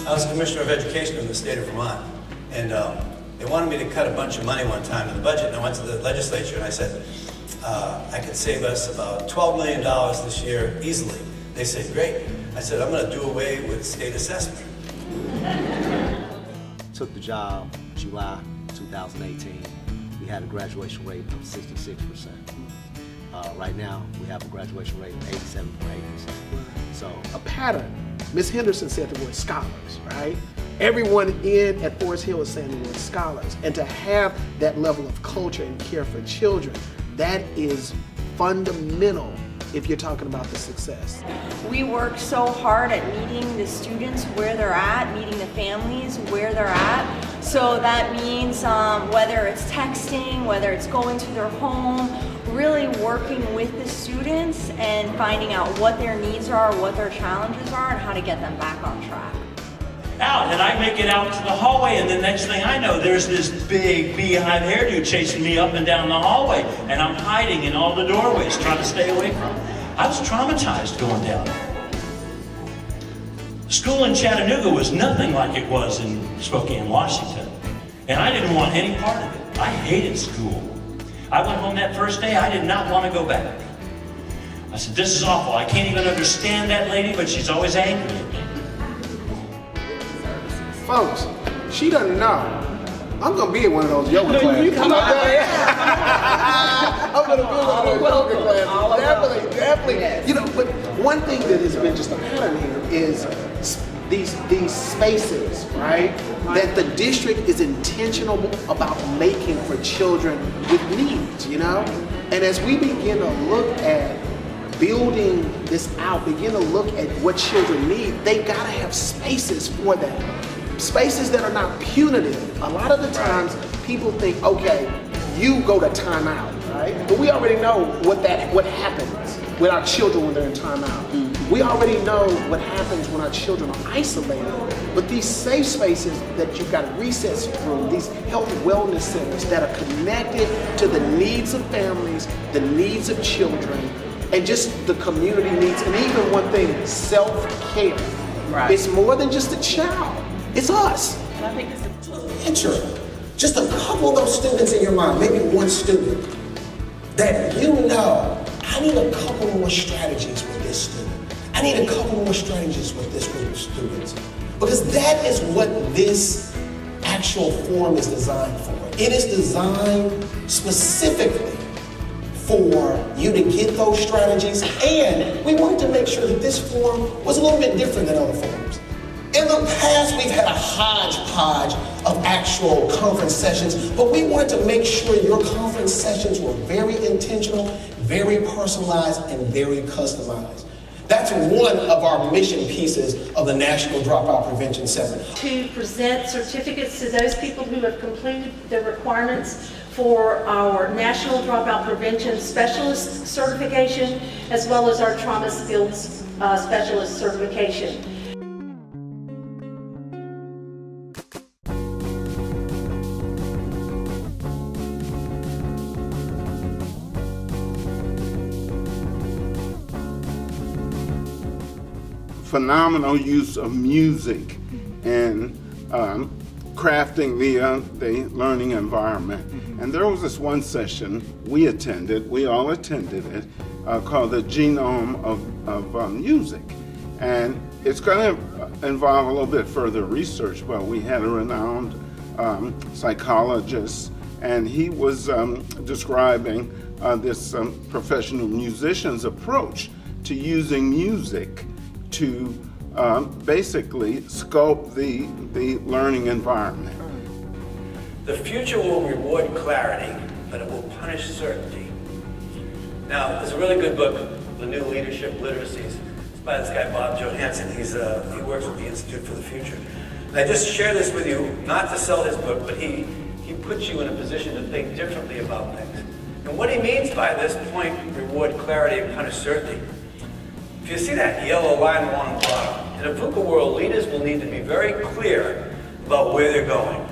I was Commissioner of Education in the state of Vermont, and they wanted me to cut a bunch of money one time in the budget, and I went to the legislature and I said, I could save us about $12 million this year easily. They said, great. I said, I'm going to do away with state assessment. Took the job July 2018. We had a graduation rate of 66%. Right now, we have a graduation rate of 87.8%. So a pattern. Ms. Henderson said the word scholars, right? Everyone at Forest Hill is saying the word scholars. And to have that level of culture and care for children, that is fundamental if you're talking about the success. We work so hard at meeting the students where they're at, meeting the families where they're at. So that means whether it's texting, whether it's going to their home, really working with the students and finding out what their needs are, what their challenges are, and how to get them back on track. Out, and I make it out to the hallway, and the next thing I know, there's this big beehive hairdo chasing me up and down the hallway, and I'm hiding in all the doorways, trying to stay away from it. I was traumatized going down there. School in Chattanooga was nothing like it was in Spokane, Washington, and I didn't want any part of it. I hated school. I went home that first day, I did not want to go back. I said, this is awful. I can't even understand that lady, but she's always angry at me. Folks, she doesn't know. I'm gonna be in one of those yoga classes. Come on, I'm gonna be in one of those yoga classes. Definitely. Yes. You know, but one thing that has been just a pattern here is these spaces, right? That the district is intentional about making for children with needs, you know? And as we begin to look at building this out, begin to look at what children need, they gotta have spaces for that. Spaces that are not punitive. A lot of the times people think, okay, you go to timeout, right? But we already know what happens with our children when they're in timeout. We already know what happens when our children are isolated. But these safe spaces that you've got a recess room, these health wellness centers that are connected to the needs of families, the needs of children, and just the community needs, and even one thing, self-care. Right. It's more than just a child. It's us. And I think it's Picture just a couple of those students in your mind, maybe one student, that you know, I need a couple more strategies with this student. I need a couple more strategies with this group of students. Because that is what this actual forum is designed for. It is designed specifically for you to get those strategies, and we wanted to make sure that this forum was a little bit different than other forums. In the past, we've had a hodgepodge of actual conference sessions, but we wanted to make sure your conference sessions were very intentional, very personalized, and very customized. That's one of our mission pieces of the National Dropout Prevention Center. To present certificates to those people who have completed the requirements for our National Dropout Prevention Specialist certification, as well as our Trauma Skills Specialist certification. Phenomenal use of music in crafting the learning environment. And there was this one session we all attended it, called the Genome of Music. And it's going to involve a little bit further research, but we had a renowned psychologist, and he was describing this professional musician's approach to using music to basically sculpt the learning environment. The future will reward clarity, but it will punish certainty. Now, there's a really good book, The New Leadership Literacies. It's by this guy, Bob Johansson. He works with the Institute for the Future. And I just share this with you, not to sell his book, but he puts you in a position to think differently about things. And what he means by this point, reward clarity and punish certainty, if you see that yellow line along the bottom, in a VUCA world, leaders will need to be very clear about where they're going.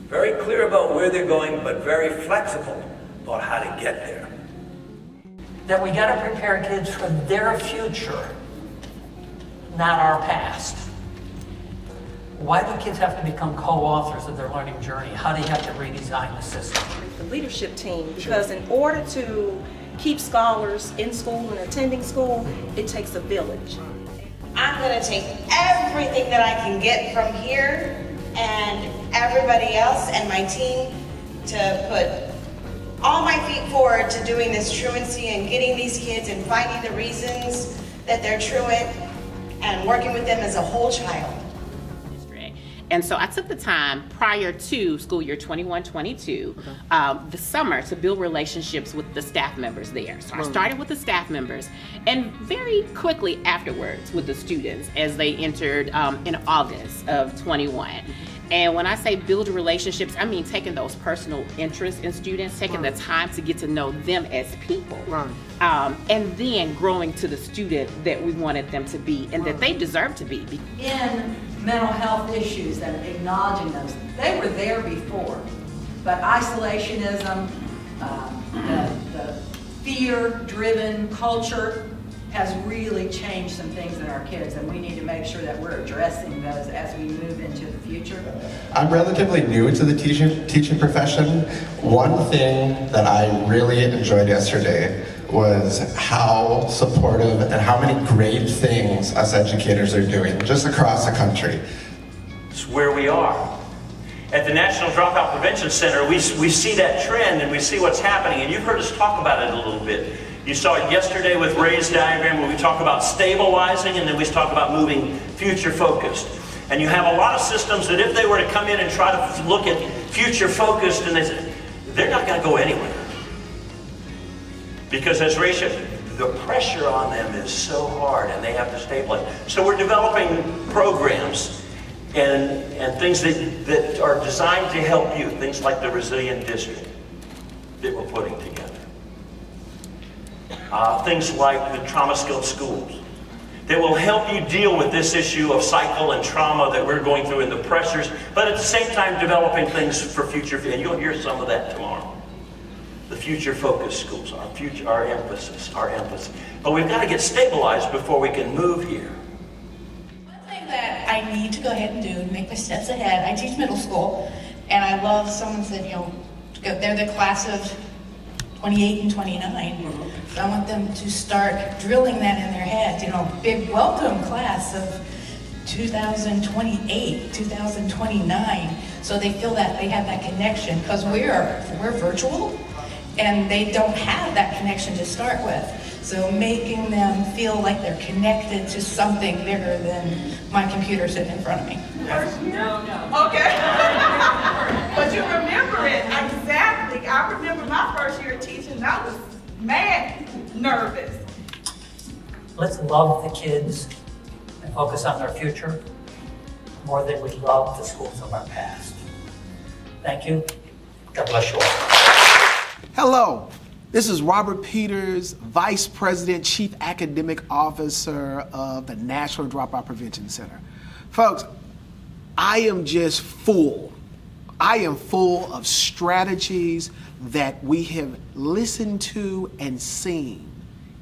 Very clear about where they're going, but very flexible about how to get there. that we got to prepare kids for their future, not our past. Why do kids have to become co-authors of their learning journey? How do you have to redesign the system? The leadership team, because in order to keep scholars in school and attending school, it takes a village. I'm going to take everything that I can get from here and everybody else and my team to put all my feet forward to doing this truancy and getting these kids and finding the reasons that they're truant and working with them as a whole child. And so I took the time prior to school year 21-22, the summer, to build relationships with the staff members there. So I started with the staff members and very quickly afterwards with the students as they entered in August of 21. And when I say build relationships, I mean taking those personal interests in students, taking the time to get to know them as people, and then growing to the student that we wanted them to be and that they deserve to be. In mental health issues and acknowledging those, they were there before, but isolationism, the fear-driven culture has really changed some things in our kids, and we need to make sure that we're addressing those as we move into the future. I'm relatively new to the teaching profession. One thing that I really enjoyed yesterday was how supportive and how many great things us educators are doing just across the country. It's where we are. At the National Dropout Prevention Center, we see that trend and we see what's happening, and you've heard us talk about it a little bit. You saw it yesterday with Ray's diagram where we talk about stabilizing and then we talk about moving future focused. And you have a lot of systems that if they were to come in and try to look at future focused, and they're not going to go anywhere. Because as Ray said, the pressure on them is so hard and they have to stabilize. So we're developing programs and things that are designed to help you, things like the Resilient District that we're putting together. Things like the trauma-skilled schools that will help you deal with this issue of cycle and trauma that we're going through and the pressures, but at the same time developing things for future, and you'll hear some of that tomorrow. The future-focused schools, our emphasis. But we've got to get stabilized before we can move here. One thing that I need to go ahead and do to make my steps ahead, I teach middle school, and I love someone said, they're the class of 28 and 29. So I want them to start drilling that in their heads, big welcome class of 2028, 2029, so they feel that they have that connection, because we're virtual and they don't have that connection to start with. So making them feel like they're connected to something bigger than my computer sitting in front of me. No. Okay. But you remember it, exactly. I remember my first year teaching, I was mad nervous. Let's love the kids and focus on their future more than we love the schools of our past. Thank you. God bless you all. Hello, this is Robert Peters, Vice President, Chief Academic Officer of the National Dropout Prevention Center. Folks, I am just full. I am full of strategies that we have listened to and seen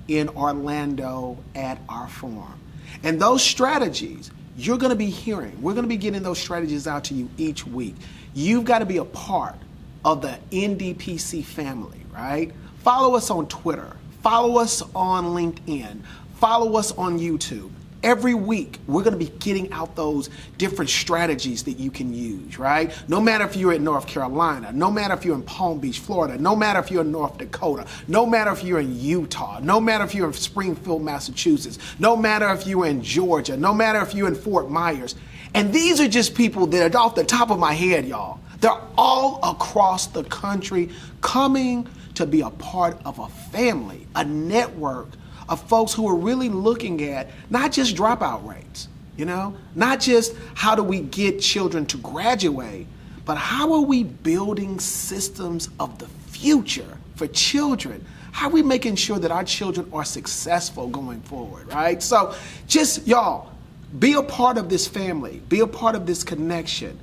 in Orlando at our forum. And those strategies, you're going to be hearing. We're going to be getting those strategies out to you each week. You've got to be a part of the NDPC family, right? Follow us on Twitter. Follow us on LinkedIn. Follow us on YouTube. Every week, we're going to be getting out those different strategies that you can use, right? No matter if you're in North Carolina, no matter if you're in Palm Beach, Florida, no matter if you're in North Dakota, no matter if you're in Utah, no matter if you're in Springfield, Massachusetts, no matter if you're in Georgia, no matter if you're in Fort Myers. And these are just people that are off the top of my head, y'all. They're all across the country coming to be a part of a family, a network of folks who are really looking at not just dropout rates, not just how do we get children to graduate, but how are we building systems of the future for children? How are we making sure that our children are successful going forward, right? So just, y'all, be a part of this family, be a part of this connection.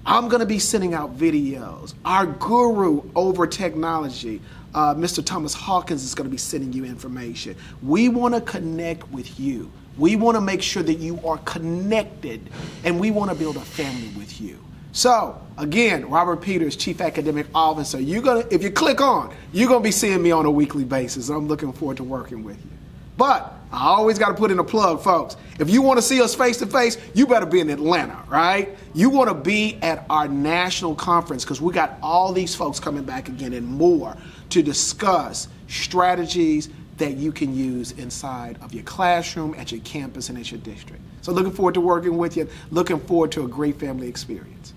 I'm going to be sending out videos. Our guru over technology, Mr. Thomas Hawkins is going to be sending you information. We want to connect with you. We want to make sure that you are connected, and we want to build a family with you. So, again, Robert Peters, Chief Academic Officer, if you click on, you're going to be seeing me on a weekly basis. I'm looking forward to working with you. But I always got to put in a plug, folks. If you want to see us face to face, you better be in Atlanta, right? You want to be at our national conference, because we got all these folks coming back again and more to discuss strategies that you can use inside of your classroom, at your campus, and at your district. So looking forward to working with you, looking forward to a great family experience.